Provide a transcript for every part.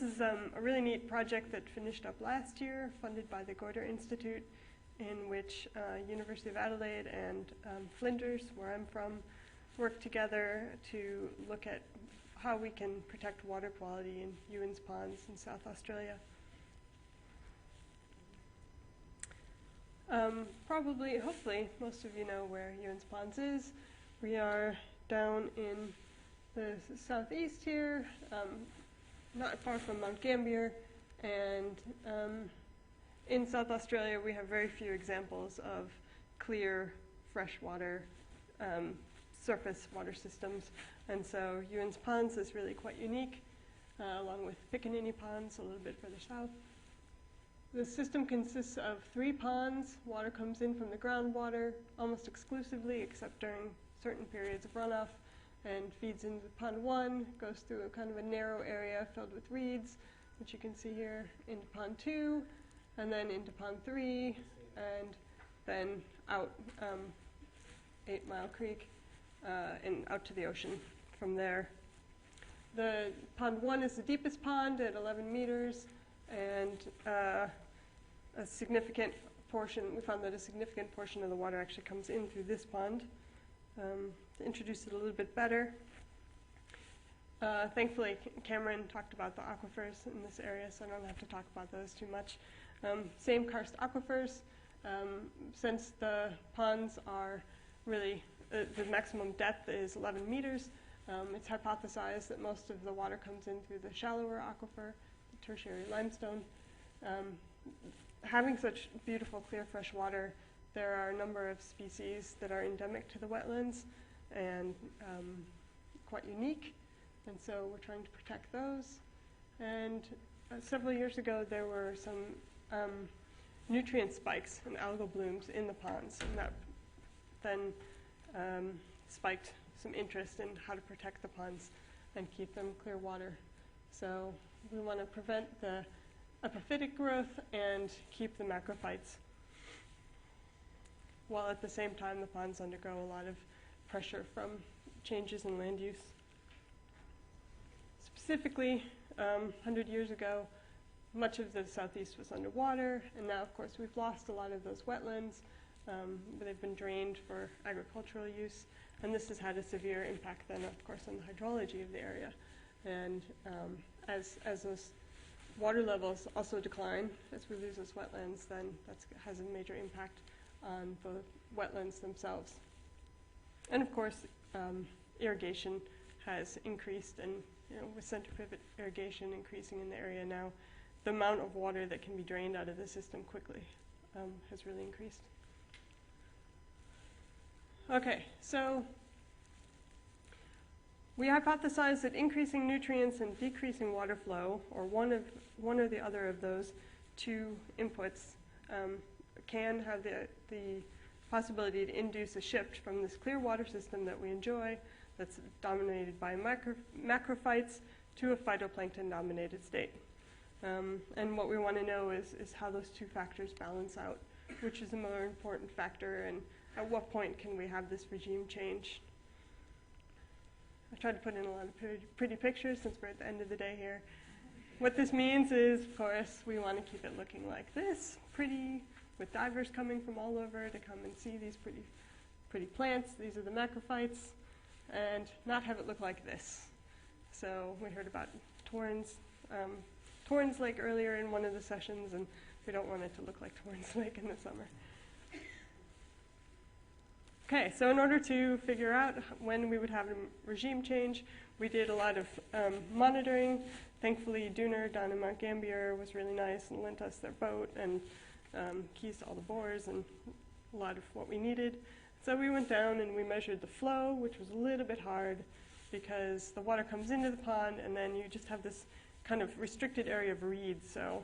this is a really neat project that finished up last year, funded by the Goiter Institute, in which University of Adelaide and Flinders, where I'm from, worked together to look at how we can protect water quality in Ewan's ponds in South Australia. Probably, hopefully, most of you know where Ewan's Ponds is. We are down in the southeast here, not far from Mount Gambier, and in South Australia we have very few examples of clear freshwater surface water systems, and so Ewan's Ponds is really quite unique, along with Pickaninny Ponds a little bit further south. The system consists of 3 ponds. Water comes in from the groundwater almost exclusively, except during certain periods of runoff, and feeds into pond 1, goes through a kind of a narrow area filled with reeds, which you can see here, into pond 2, and then into pond 3, and then out 8 Mile Creek and out to the ocean from there. The pond 1 is the deepest pond at 11 meters, and a significant portion, we found that a significant portion of the water actually comes in through this pond. To introduce it a little bit better, thankfully Cameron talked about the aquifers in this area, so I don't have to talk about those too much. Same karst aquifers. Since the ponds are really, the maximum depth is 11 meters, it's hypothesized that most of the water comes in through the shallower aquifer, the tertiary limestone. Having such beautiful, clear, fresh water, there are a number of species that are endemic to the wetlands and quite unique, and so we're trying to protect those. And several years ago, there were some nutrient spikes and algal blooms in the ponds, and that then spiked some interest in how to protect the ponds and keep them clear water. So we want to prevent the epiphytic growth and keep the macrophytes, while at the same time the ponds undergo a lot of pressure from changes in land use. Specifically, 100 years ago, much of the southeast was underwater, and now, of course, we've lost a lot of those wetlands, but they've been drained for agricultural use, and this has had a severe impact then, of course, on the hydrology of the area. And as those water levels also decline, as we lose those wetlands, then that has a major impact on the wetlands themselves. And of course, irrigation has increased, and with center pivot irrigation increasing in the area now, the amount of water that can be drained out of the system quickly has really increased. Okay, so we hypothesize that increasing nutrients and decreasing water flow, or one or the other of those 2 inputs, can have the possibility to induce a shift from this clear water system that we enjoy, that's dominated by macrophytes, to a phytoplankton-dominated state. And what we want to know is how those 2 factors balance out, which is a more important factor, and at what point can we have this regime change. I tried to put in a lot of pretty pictures since we're at the end of the day here. What this means is, of course, we want to keep it looking like this, pretty, with divers coming from all over to come and see these pretty plants. These are the macrophytes, and not have it look like this. So we heard about Torrens Lake earlier in one of the sessions, and we don't want it to look like Torrens Lake in the summer. Okay, so in order to figure out when we would have a regime change, we did a lot of monitoring. Thankfully, Dooner down in Mount Gambier was really nice and lent us their boat and keys to all the bores and a lot of what we needed. So we went down and we measured the flow, which was a little bit hard because the water comes into the pond and then you just have this kind of restricted area of reeds. So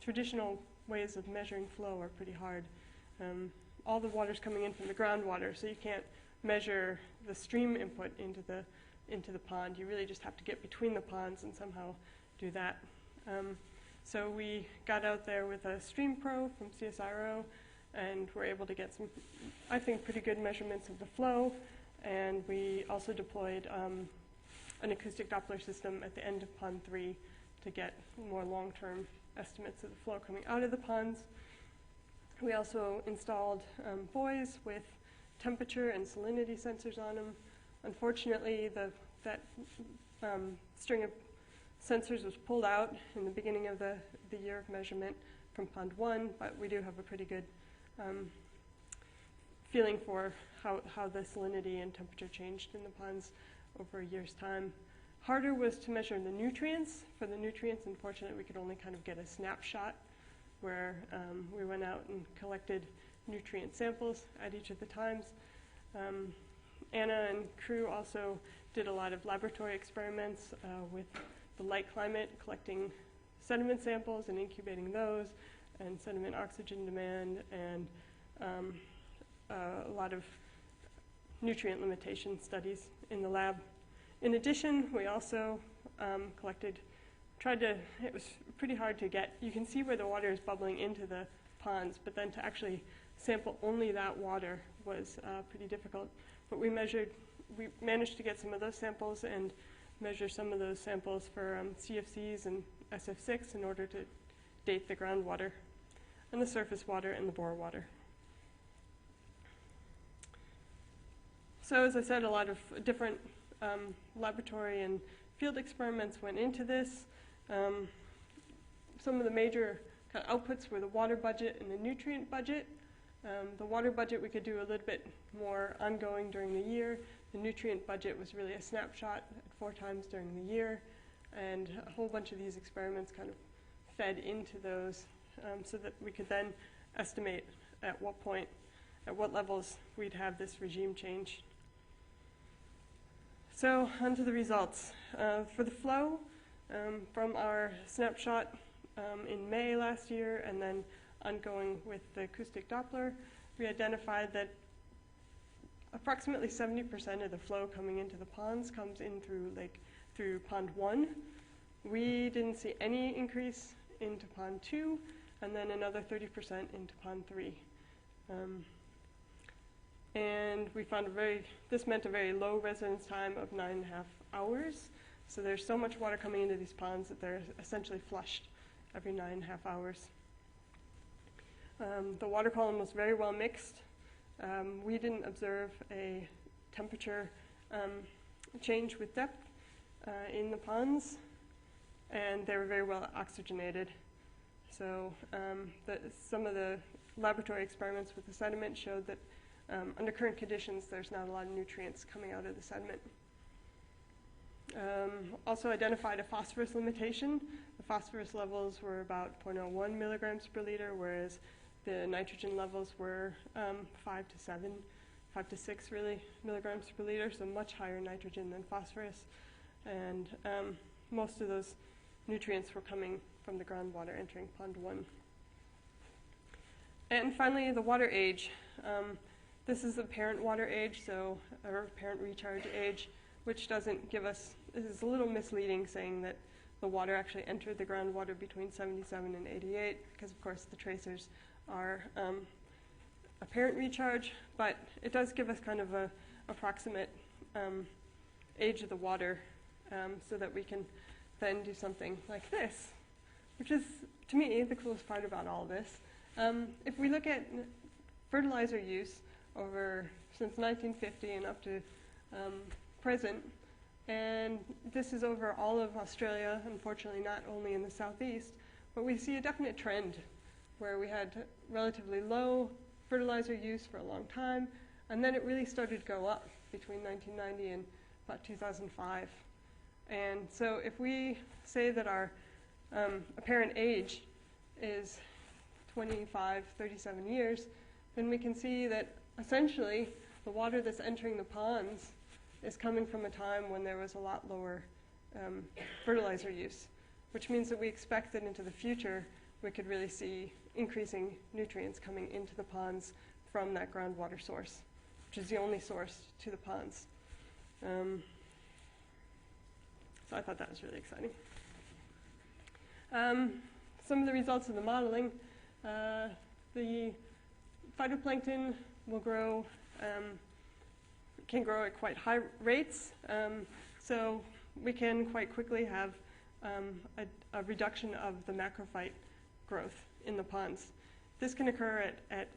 traditional ways of measuring flow are pretty hard. All the water's coming in from the groundwater, so you can't measure the stream input into the pond. You really just have to get between the ponds and somehow do that. So we got out there with a Stream Pro from CSIRO, and were able to get some, I think, pretty good measurements of the flow. And we also deployed an acoustic Doppler system at the end of pond 3 to get more long-term estimates of the flow coming out of the ponds. We also installed buoys with temperature and salinity sensors on them. Unfortunately, that string of sensors was pulled out in the beginning of the year of measurement from Pond 1, but we do have a pretty good feeling for how the salinity and temperature changed in the ponds over a year's time. Harder was to measure the nutrients. For the nutrients, unfortunately, we could only kind of get a snapshot where we went out and collected nutrient samples at each of the times. Anna and crew also did a lot of laboratory experiments with the light climate, collecting sediment samples and incubating those, and sediment oxygen demand, and a lot of nutrient limitation studies in the lab. In addition, we also it was pretty hard to get, you can see where the water is bubbling into the ponds, but then to actually sample only that water was pretty difficult. But we managed to get some of those samples and measure some of those samples for CFCs and SF6 in order to date the groundwater and the surface water and the bore water. So as I said, a lot of different laboratory and field experiments went into this. Some of the major kind of outputs were the water budget and the nutrient budget. The water budget we could do a little bit more ongoing during the year. The nutrient budget was really a snapshot at 4 times during the year, and a whole bunch of these experiments kind of fed into those so that we could then estimate at what point, at what levels we'd have this regime change. So onto the results. For the flow, from our snapshot in May last year and then ongoing with the acoustic Doppler, we identified that approximately 70% of the flow coming into the ponds comes in through Pond 1. We didn't see any increase into Pond 2, and then another 30% into Pond 3. And we found this meant a very low residence time of 9.5 hours. So there's so much water coming into these ponds that they're essentially flushed every 9.5 hours. The water column was very well mixed. We didn't observe a temperature change with depth in the ponds, and they were very well oxygenated. So some of the laboratory experiments with the sediment showed that under current conditions, there's not a lot of nutrients coming out of the sediment. Also identified a phosphorus limitation. The phosphorus levels were about 0.01 milligrams per liter, whereas the nitrogen levels were 5 to 6 really milligrams per liter, so much higher nitrogen than phosphorus. And most of those nutrients were coming from the groundwater entering Pond 1. And finally, the water age. This is the parent water age, or parent recharge age, which doesn't give us, this is a little misleading saying that the water actually entered the groundwater between 77 and 88, because of course the tracers are a parent recharge, but it does give us kind of a approximate age of the water so that we can then do something like this, which is, to me, the coolest part about all of this. If we look at fertilizer use since 1950 and up to present, and this is over all of Australia, unfortunately not only in the southeast, but we see a definite trend where we had relatively low fertilizer use for a long time, and then it really started to go up between 1990 and about 2005. And so if we say that our apparent age is 25, 37 years, then we can see that essentially the water that's entering the ponds is coming from a time when there was a lot lower fertilizer use, which means that we expect that into the future we could really see increasing nutrients coming into the ponds from that groundwater source, which is the only source to the ponds. So I thought that was really exciting. Some of the results of the modeling, the phytoplankton will grow, can grow at quite high rates. So we can quite quickly have a reduction of the macrophyte growth in the ponds. This can occur at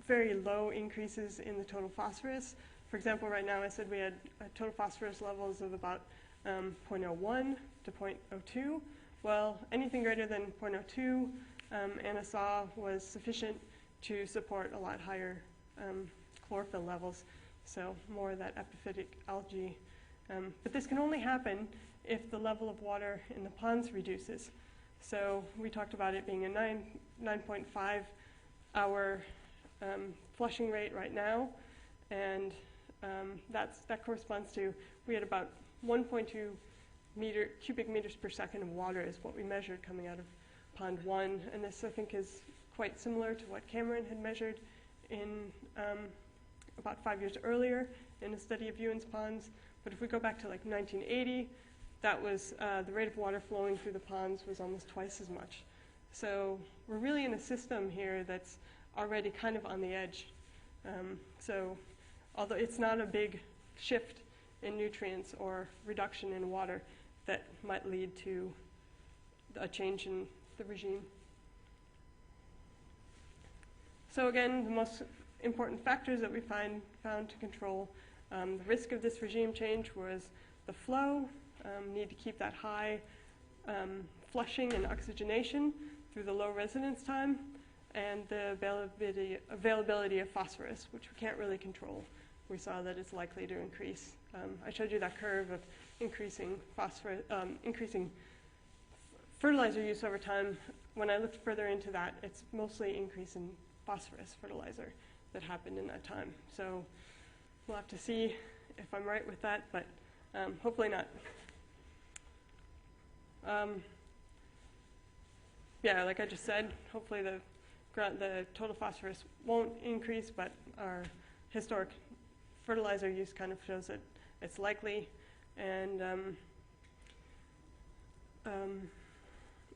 very low increases in the total phosphorus. For example, right now I said we had total phosphorus levels of about 0.01 to 0.02. Well, anything greater than 0.02, Anna saw was sufficient to support a lot higher chlorophyll levels, so more of that epiphytic algae. But this can only happen if the level of water in the ponds reduces. So we talked about it being a 9.5 hour flushing rate right now, and that corresponds to, we had about 1.2 cubic meters per second of water is what we measured coming out of pond 1, and this I think is quite similar to what Cameron had measured in about 5 years earlier in a study of Ewan's ponds. But if we go back to like 1980, that was the rate of water flowing through the ponds was almost twice as much. So we're really in a system here that's already kind of on the edge. So although it's not a big shift in nutrients or reduction in water that might lead to a change in the regime. So again, the most important factors that we found to control the risk of this regime change was the flow, need to keep that high flushing and oxygenation through the low residence time, and the availability of phosphorus, which we can't really control. We saw that it's likely to increase. I showed you that curve of increasing fertilizer use over time. When I looked further into that, it's mostly increase in phosphorus fertilizer that happened in that time. So we'll have to see if I'm right with that, but hopefully not. Yeah, like I just said, hopefully the total phosphorus won't increase, but our historic fertilizer use kind of shows that it's likely. And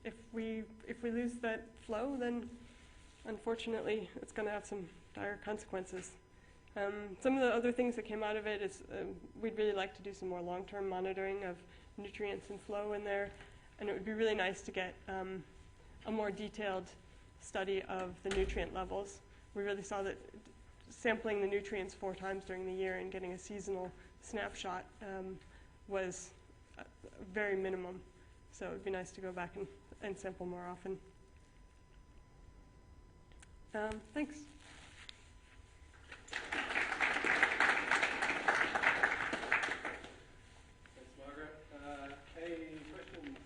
if we lose that flow, then unfortunately it's going to have some dire consequences. Some of the other things that came out of it is we'd really like to do some more long-term monitoring of nutrients and flow in there, and it would be really nice to get a more detailed study of the nutrient levels. We really saw that sampling the nutrients 4 times during the year and getting a seasonal snapshot was very minimum. So it would be nice to go back and sample more often. Thanks. Thanks, Margaret. Any questions?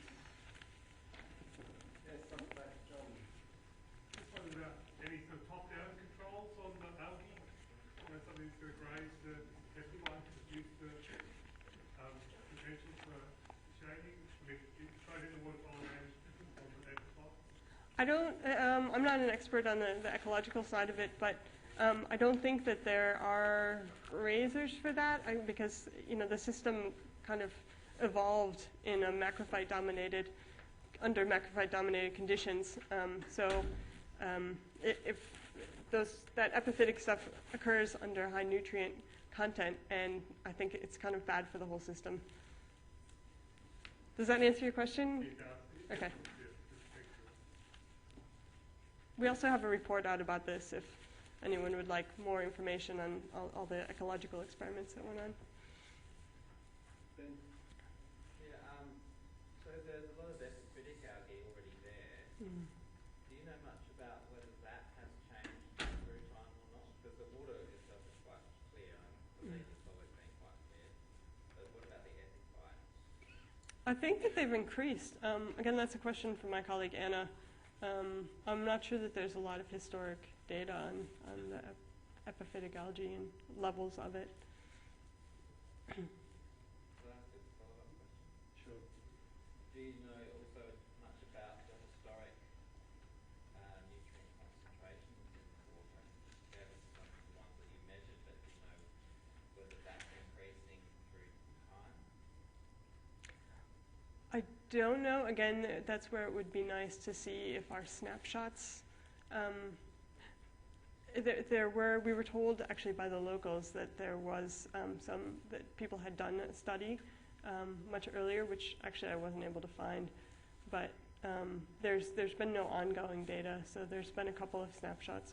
Yes, something back to John. Just wondering about any sort of top-down controls on the algae. You know, something that's going to graze the pesticide to reduce the potential for shading. I mean, straight in the water management on the pesticide. I don't, I'm not an expert on the ecological side of it, but I don't think that there are razors for that because, you know, the system kind of evolved in a under macrophyte-dominated conditions. If that epiphytic stuff occurs under high nutrient content, and I think it's kind of bad for the whole system. Does that answer your question? It does. Okay. We also have a report out about this if anyone would like more information on all the ecological experiments that went on. Ben? Yeah, so there's a lot of epiphytic algae already there. Mm. Do you know much about whether that has changed through time or not? Because the water itself is quite clear. I believe it's always been quite clear. But what about the epiphytes? I think that they've increased. Again, that's a question for my colleague Anna. I'm not sure that there's a lot of historic data on the epiphytic algae and levels of it. Can I ask a follow-up question? Sure. Do you know also much about the historic nutrient concentrations in the water? You gave us some of the ones that you measured, but do you know whether that's increasing through time? I don't know. Again, that's where it would be nice to see if our snapshots. We were told actually by the locals that there was that people had done a study much earlier, which actually I wasn't able to find. but there's been no ongoing data, so there's been a couple of snapshots